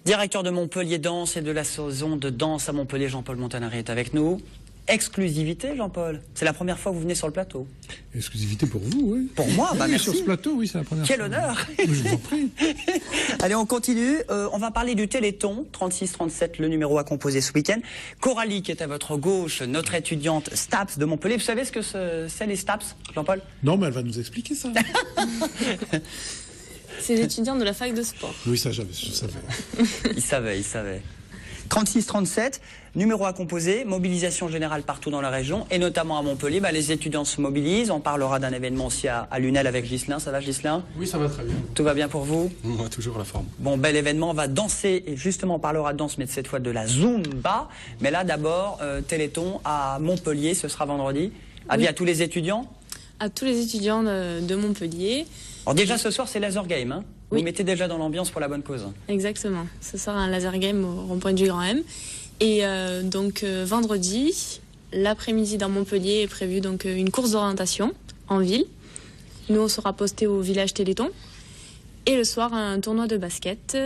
Directeur de Montpellier Danse et de la saison de danse à Montpellier, Jean-Paul Montanari est avec nous. Exclusivité, Jean-Paul. C'est la première fois que vous venez sur le plateau. Exclusivité pour vous, oui. Pour moi, bah oui, merci. Sur ce plateau, oui, c'est la première fois. Quel honneur. Je vous en prie. Allez, on continue. On va parler du Téléthon, 36-37, le numéro à composer ce week-end. Coralie, qui est à votre gauche, notre étudiante STAPS de Montpellier. Vous savez ce que c'est les STAPS, Jean-Paul? Non, mais elle va nous expliquer ça. C'est l'étudiant de la fac de sport. Oui, ça, je savais. Il savait. 36-37, numéro à composer, mobilisation générale partout dans la région, et notamment à Montpellier. Bah, les étudiants se mobilisent. On parlera d'un événement aussi à Lunel avec Ghislain. Ça va, Ghislain? Oui, ça va très bien. Tout va bien pour vous? Moi, toujours la forme. Bon, bel événement. On va danser, et justement, on parlera de danse, mais cette fois de la Zumba. Mais là, d'abord, Téléthon à Montpellier, ce sera vendredi. Avis Oui. à tous les étudiants? À tous les étudiants de Montpellier. Alors déjà, ce soir, c'est laser game. Hein, Oui. vous mettez déjà dans l'ambiance pour la bonne cause. Exactement. Ce sera un laser game au rond-point du Grand M. Et donc vendredi, l'après-midi dans Montpellier est prévu donc une course d'orientation en ville. Nous, on sera postés au village Téléthon. Et le soir, un tournoi de basket.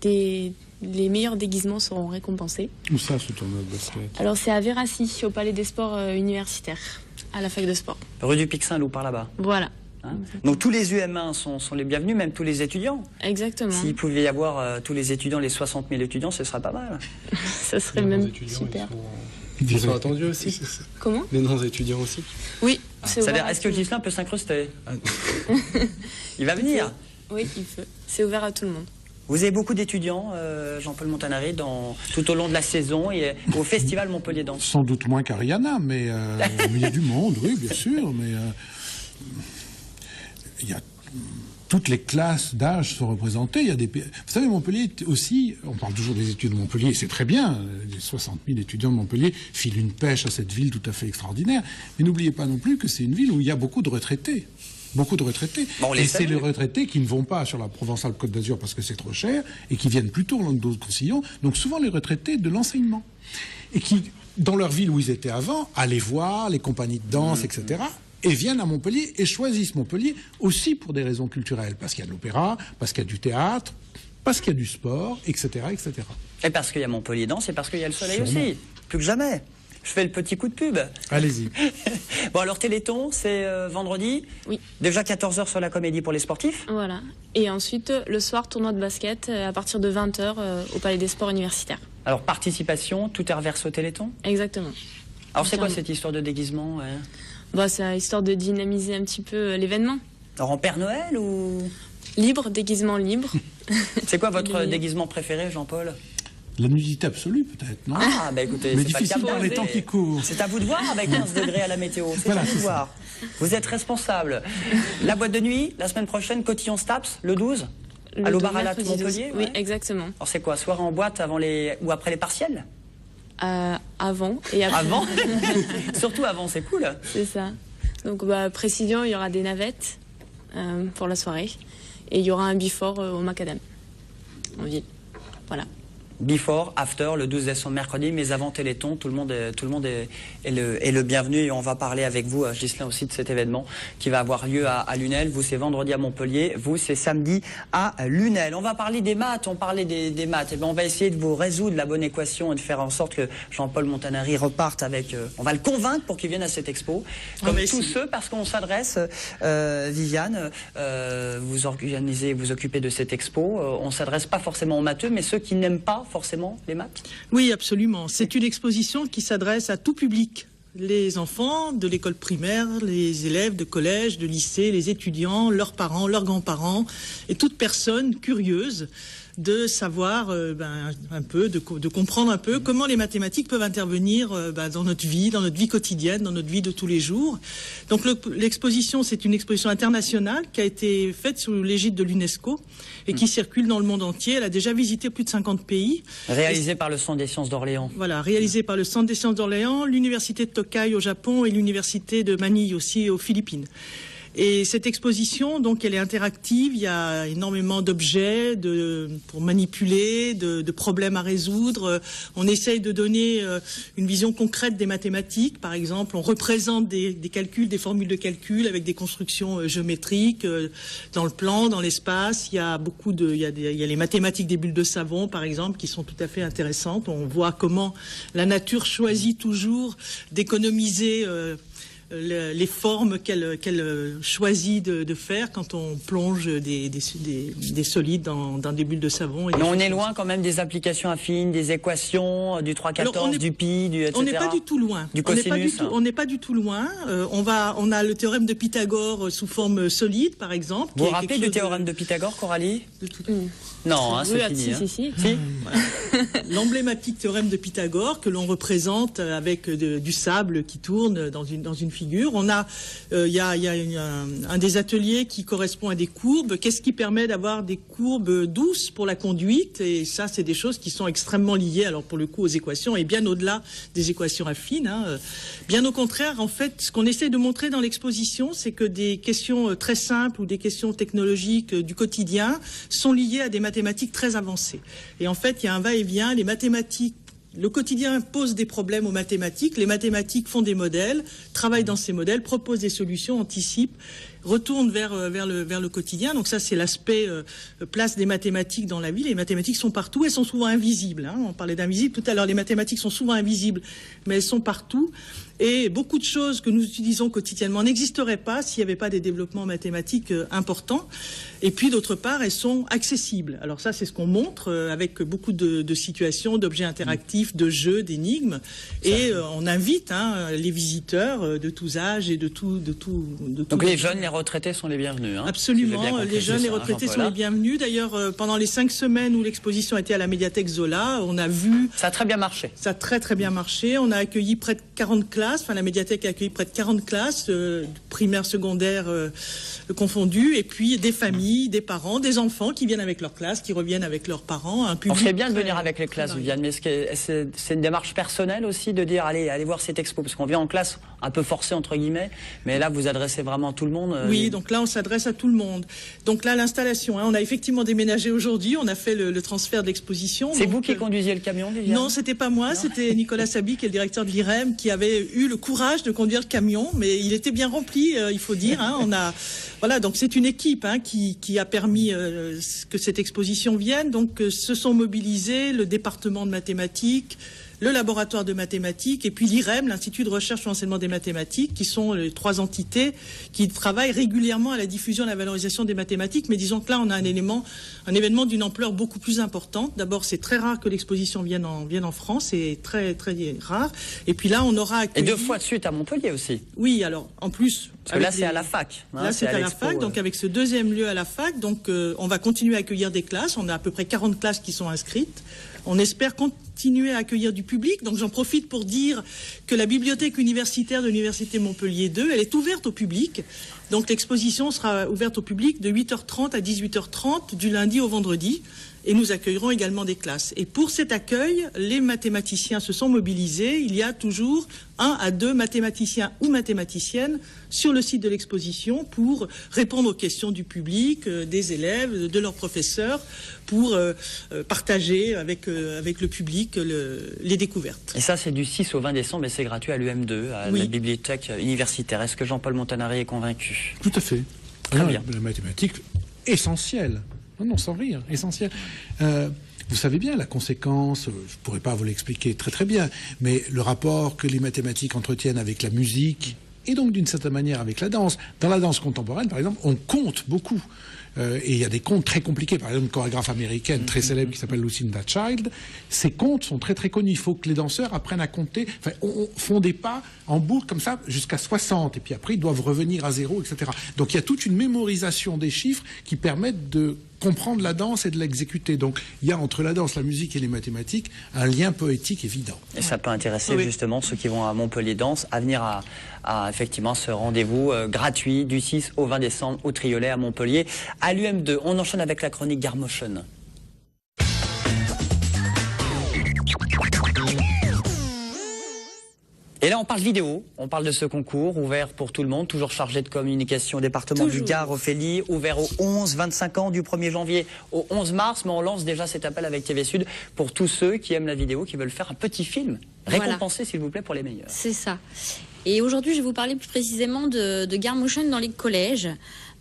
Les meilleurs déguisements seront récompensés. Où ça, ce tournoi de basket? Alors c'est à Véracy, au Palais des Sports universitaires, à la fac de sport. Rue du Pic Saint-Loup, par là-bas. Voilà. Hein. Donc tous les UM1 sont les bienvenus, même tous les étudiants. Exactement. S'il pouvait y avoir tous les étudiants, les 60 000 étudiants, ce serait pas mal. Ça serait même super. Ils sont attendus aussi. Comment? Les non-étudiants aussi. Oui, c'est ouvert. C'est-à-dire, à est-ce tout que le monde. Ghislain peut s'incruster? Il va venir. Oui, il peut. C'est ouvert à tout le monde. Vous avez beaucoup d'étudiants, Jean-Paul Montanari, tout au long de la saison et au Festival Montpellier Danse. Sans doute moins qu'Ariana, mais il y a du monde, oui, bien sûr, mais il y a toutes les classes d'âge sont représentées. Il y a vous savez, Montpellier aussi, on parle toujours des études de Montpellier, c'est très bien, les 60 000 étudiants de Montpellier filent une pêche à cette ville tout à fait extraordinaire, mais n'oubliez pas non plus que c'est une ville où il y a beaucoup de retraités. Beaucoup de retraités. Bon, et c'est les retraités qui ne vont pas sur la Provençale Côte d'Azur parce que c'est trop cher et qui viennent plutôt au Languedoc-Roussillon. Donc souvent les retraités de l'enseignement. Et qui, dans leur ville où ils étaient avant, allaient voir les compagnies de danse, etc. Et viennent à Montpellier et choisissent Montpellier aussi pour des raisons culturelles. Parce qu'il y a de l'opéra, parce qu'il y a du théâtre, parce qu'il y a du sport, etc., etc. Et parce qu'il y a Montpellier Danse et parce qu'il y a le soleil Sûrement. aussi. Plus que jamais. Je fais le petit coup de pub. Allez-y. Bon, alors Téléthon, c'est vendredi. Oui. Déjà 14h sur la comédie pour les sportifs. Voilà. Et ensuite, le soir, tournoi de basket à partir de 20h au Palais des Sports universitaires. Alors, participation, tout est reversé au Téléthon. Exactement. Alors, c'est quoi Entièrement. cette histoire de déguisement, ouais? Bah, c'est histoire de dynamiser un petit peu l'événement. Alors, en Père Noël ou... Libre, déguisement libre. C'est quoi votre Les- déguisement préféré, Jean-Paul? La nudité absolue, peut-être, non? Ah, bah écoutez, Mais c'est pas le difficile cas, dans les mais temps qui courent. C'est à vous de voir avec 15 degrés à la météo. C'est Voilà, à vous de c'est voir. Vous êtes responsable. La boîte de nuit, la semaine prochaine, Cotillon Staps, le 12 Le à l'Aubarat mercredi 12. Montpellier, Oui, ouais. exactement. Alors, c'est quoi? Soirée en boîte avant ou après les partiels? Avant et après. Avant? Surtout avant, c'est cool. C'est ça. Donc, bah, précision, il y aura des navettes pour la soirée. Et il y aura un before au Macadam, en ville. Voilà. Before, after, le 12 décembre mercredi, mais avant Téléthon, tout le monde est le bienvenu et on va parler avec vous, Ghislain, aussi de cet événement qui va avoir lieu à Lunel. Vous, c'est vendredi à Montpellier, vous, c'est samedi à Lunel. On va parler des maths, on parlait des maths. Et bien, on va essayer de vous résoudre la bonne équation et de faire en sorte que Jean-Paul Montanari reparte avec... on va le convaincre pour qu'il vienne à cette expo, comme tous ceux, parce qu'on s'adresse, Viviane, vous organisez, vous occupez de cette expo, on s'adresse pas forcément aux matheux, mais ceux qui n'aiment pas forcément les maths. Oui, absolument. C'est une exposition qui s'adresse à tout public. Les enfants de l'école primaire, les élèves de collège, de lycée, les étudiants, leurs parents, leurs grands-parents et toute personne curieuse de savoir un peu, de comprendre un peu comment les mathématiques peuvent intervenir dans notre vie quotidienne, dans notre vie de tous les jours. Donc l'exposition, c'est une exposition internationale qui a été faite sous l'égide de l'UNESCO et qui circule dans le monde entier. Elle a déjà visité plus de 50 pays. Réalisé par le Centre des sciences d'Orléans. Voilà, réalisé par le Centre des sciences d'Orléans, l'Université de Tokai au Japon et l'Université de Manille aussi aux Philippines. Et cette exposition, donc, elle est interactive. Il y a énormément d'objets pour manipuler, de problèmes à résoudre. On essaye de donner une vision concrète des mathématiques. Par exemple, on représente des calculs, des formules de calcul avec des constructions géométriques dans le plan, dans l'espace. Il y a les mathématiques des bulles de savon, par exemple, qui sont tout à fait intéressantes. On voit comment la nature choisit toujours d'économiser les formes qu'elle choisit de faire quand on plonge des solides dans des bulles de savon. Mais on est loin quand même des applications affines, des équations, du 3,14, du pi, etc. On n'est pas du tout loin. Du cosinus. On n'est pas du tout loin. On a le théorème de Pythagore sous forme solide, par exemple. Vous vous rappelez du théorème de Pythagore, Coralie? Non, hein, c'est fini. Si. Voilà. L'emblématique théorème de Pythagore que l'on représente avec du sable qui tourne dans une figure. Il y a un des ateliers qui correspond à des courbes. Qu'est-ce qui permet d'avoir des courbes douces pour la conduite? Et ça, c'est des choses qui sont extrêmement liées, alors pour le coup, aux équations et bien au-delà des équations affines. Hein. Bien au contraire, en fait, ce qu'on essaie de montrer dans l'exposition, c'est que des questions très simples ou des questions technologiques du quotidien sont liées à des mathématiques très avancées. Et en fait, il y a un va-et-vient. Les mathématiques, le quotidien pose des problèmes aux mathématiques. Les mathématiques font des modèles, travaillent dans ces modèles, proposent des solutions, anticipent, retournent vers le quotidien. Donc ça, c'est l'aspect place des mathématiques dans la vie. Les mathématiques sont partout. Elles sont souvent invisibles. Hein. On parlait d'invisibles tout à l'heure. Les mathématiques sont souvent invisibles, mais elles sont partout. Et beaucoup de choses que nous utilisons quotidiennement n'existeraient pas s'il n'y avait pas des développements mathématiques importants. Et puis, d'autre part, elles sont accessibles. Alors ça, c'est ce qu'on montre avec beaucoup de situations, d'objets interactifs, de jeux, d'énigmes. Et on invite les visiteurs de tous âges et de tout. Donc les jeunes, les retraités sont les bienvenus. Hein, absolument. Les jeunes, les retraités sont les bienvenus. D'ailleurs, pendant les 5 semaines où l'exposition était à la médiathèque Zola, on a vu... Ça a très bien marché. Ça a très bien marché. On a accueilli près de 40 classes. Enfin, la médiathèque a accueilli près de 40 classes, primaires, secondaires confondues, et puis des familles, des parents, des enfants qui viennent avec leur classe, qui reviennent avec leurs parents. Un public. On fait bien de venir avec les classes, Viviane, mais c'est une démarche personnelle aussi de dire allez voir cette expo, parce qu'on vient en classe un peu forcé entre guillemets, mais là vous adressez vraiment à tout le monde. Oui, donc là on s'adresse à tout le monde. Donc là l'installation, on a effectivement déménagé aujourd'hui, on a fait le transfert de l'exposition. C'est vous qui conduisiez le camion, Viviane? Non, c'était pas moi, c'était Nicolas Sabi, qui est le directeur de l'IREM, qui avait eu le courage de conduire le camion, mais il était bien rempli, il faut dire. Voilà, donc c'est une équipe qui a permis que cette exposition vienne. Donc se sont mobilisés le département de mathématiques, le laboratoire de mathématiques et puis l'IREM, l'Institut de recherche sur l'enseignement des mathématiques, qui sont les 3 entités qui travaillent régulièrement à la diffusion et à la valorisation des mathématiques. Mais disons que là, on a un événement d'une ampleur beaucoup plus importante. D'abord, c'est très rare que l'exposition vienne en France, c'est très rare. Et puis là, on aura accueilli... Et 2 fois de suite à Montpellier aussi. Oui, alors en plus... Parce que là, c'est à la fac. Là, c'est à la fac, donc avec ce 2e lieu à la fac, donc on va continuer à accueillir des classes. On a à peu près 40 classes qui sont inscrites. On espère continuer à accueillir du public. Donc j'en profite pour dire que la bibliothèque universitaire de l'Université Montpellier 2, elle est ouverte au public. Donc l'exposition sera ouverte au public de 8h30 à 18h30 du lundi au vendredi. Et nous accueillerons également des classes. Et pour cet accueil, les mathématiciens se sont mobilisés. Il y a toujours 1 à 2 mathématiciens ou mathématiciennes sur le site de l'exposition pour répondre aux questions du public, des élèves, de leurs professeurs, pour partager avec le public les découvertes. Et ça, c'est du 6 au 20 décembre et c'est gratuit à l'UM2, à la bibliothèque universitaire. Est-ce que Jean-Paul Montanari est convaincu? Tout à fait. Très bien. La mathématique, essentielle. Non, sans rire, essentiel. Vous savez bien la conséquence, je ne pourrais pas vous l'expliquer très bien, mais le rapport que les mathématiques entretiennent avec la musique et donc d'une certaine manière avec la danse. Dans la danse contemporaine, par exemple, on compte beaucoup. Et il y a des contes très compliqués. Par exemple, une chorégraphe américaine très célèbre qui s'appelle Lucinda Child. Ces contes sont très connus. Il faut que les danseurs apprennent à compter. Enfin, font des pas en boucle comme ça jusqu'à 60. Et puis après, ils doivent revenir à 0, etc. Donc il y a toute une mémorisation des chiffres qui permettent de comprendre la danse et de l'exécuter. Donc il y a entre la danse, la musique et les mathématiques un lien poétique évident. Et ça peut intéresser justement ceux qui vont à Montpellier Danse à venir à effectivement ce rendez-vous gratuit du 6 au 20 décembre au Triolet à Montpellier. À l'UM2, on enchaîne avec la chronique Garmochen. Et Et là, on parle vidéo, on parle de ce concours ouvert pour tout le monde, toujours chargé de communication au département du Gard, Ophélie, ouvert aux 11-25 ans du 1er janvier au 11 mars, mais on lance déjà cet appel avec TV Sud pour tous ceux qui aiment la vidéo, qui veulent faire un petit film, récompensé s'il vous plaît pour les meilleurs. C'est ça. Et aujourd'hui, je vais vous parler plus précisément de Gare Motion dans les collèges.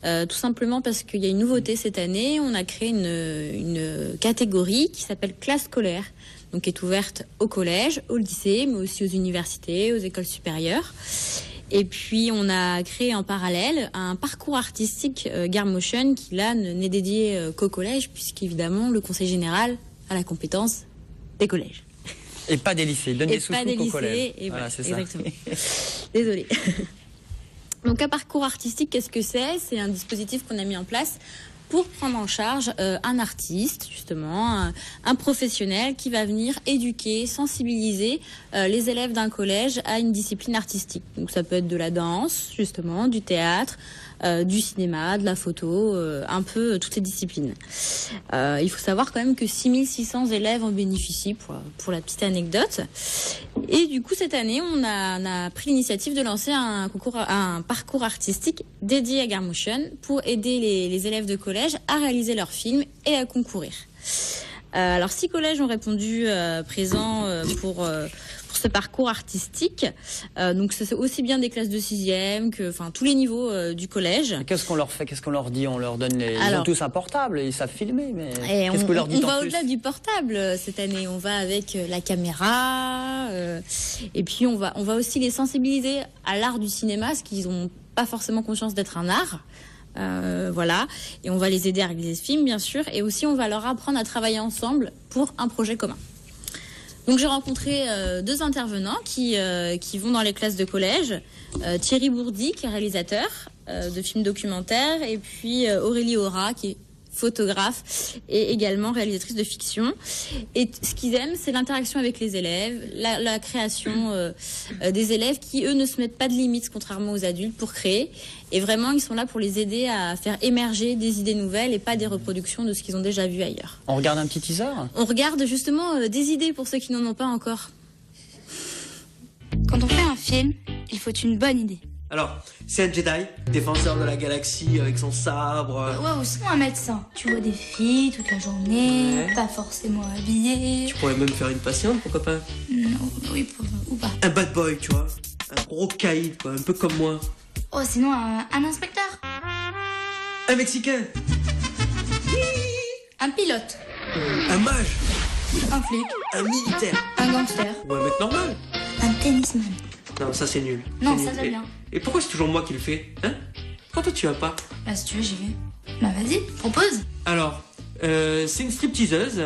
Tout simplement parce qu'il y a une nouveauté cette année. On a créé une catégorie qui s'appelle classe scolaire, donc qui est ouverte au collège, au lycée, mais aussi aux universités, aux écoles supérieures. Et puis on a créé en parallèle un parcours artistique Gare Motion qui là n'est dédié qu'au collège, puisqu'évidemment le conseil général a la compétence des collèges. Et pas des lycées, donne des pas des sous-sous au collège. lycées, et Voilà, voilà, c'est ça. exactement. Désolée. Donc un parcours artistique, qu'est-ce que c'est? C'est un dispositif qu'on a mis en place pour prendre en charge un artiste, justement, un professionnel qui va venir éduquer, sensibiliser les élèves d'un collège à une discipline artistique. Donc ça peut être de la danse, justement, du théâtre, du cinéma, de la photo, un peu toutes les disciplines. Il faut savoir quand même que 6600 élèves en bénéficient, pour la petite anecdote. Et du coup, cette année, on a pris l'initiative de lancer un parcours artistique dédié à Gare Motion pour aider les élèves de collège à réaliser leurs films et à concourir. Alors, 6 collèges ont répondu présents pour ce parcours artistique. Donc, c'est aussi bien des classes de 6e que, enfin, tous les niveaux du collège. Qu'est-ce qu'on leur fait? Qu'est-ce qu'on leur dit? On leur donne ils ont tous un portable, ils savent filmer, mais qu'est-ce que vous leur dites on en va plus? au-delà du portable cette année. On va avec la caméra, et puis on va aussi les sensibiliser à l'art du cinéma, parce qu'ils n'ont pas forcément conscience d'être un art. Voilà, et on va les aider à réaliser ce film, bien sûr, et aussi on va leur apprendre à travailler ensemble pour un projet commun. Donc j'ai rencontré 2 intervenants qui vont dans les classes de collège, Thierry Bourdi qui est réalisateur de films documentaires, et puis Aurélie Aura qui est photographe et également réalisatrice de fiction. Et ce qu'ils aiment, c'est l'interaction avec les élèves, la création des élèves qui, eux, ne se mettent pas de limites, contrairement aux adultes, pour créer. Et vraiment, ils sont là pour les aider à faire émerger des idées nouvelles et pas des reproductions de ce qu'ils ont déjà vu ailleurs. On regarde un petit teaser? On regarde justement des idées pour ceux qui n'en ont pas encore. Quand on fait un film, il faut une bonne idée. Alors, c'est un Jedi, défenseur de la galaxie avec son sabre. Ouais, ou sinon un médecin. Tu vois des filles toute la journée, Ouais. pas forcément habillées. Tu pourrais même faire une patiente, pourquoi pas? Non, oui, ou pas. Un bad boy, tu vois. Un gros caïd, quoi, un peu comme moi. Oh, sinon un inspecteur. Un Mexicain. Un pilote. Un mage. Un flic. Un militaire. Un gangster. Ou un mec normal. Un tennisman. Non, ça c'est nul. Non, C'est ça, nul. c'est bien. Et pourquoi c'est toujours moi qui le fais? Hein? Pourquoi toi tu vas pas? Bah, si tu veux, j'y vais. Bah, vas-y, propose. Alors, c'est une stripteaseuse.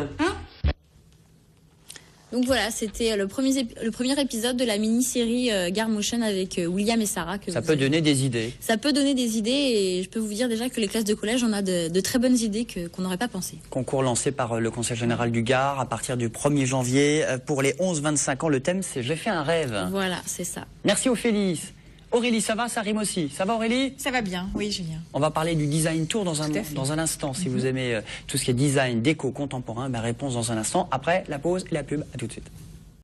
Donc voilà, c'était le premier épisode de la mini-série Gare Motion avec William et Sarah. Ça peut donner des idées. Ça peut donner des idées, et je peux vous dire déjà que les classes de collège, on a de très bonnes idées qu'on n'aurait pas pensé. Concours lancé par le Conseil général du Gard à partir du 1er janvier. Pour les 11-25 ans, le thème c'est « J'ai fait un rêve ». Voilà, c'est ça. Merci Ophélie. Aurélie, ça va? Ça rime aussi. Ça va Aurélie? Ça va bien, oui Julien. On va parler du design tour dans un instant. Si vous aimez tout ce qui est design, déco, contemporain, réponse dans un instant. Après la pause et la pub. À tout de suite.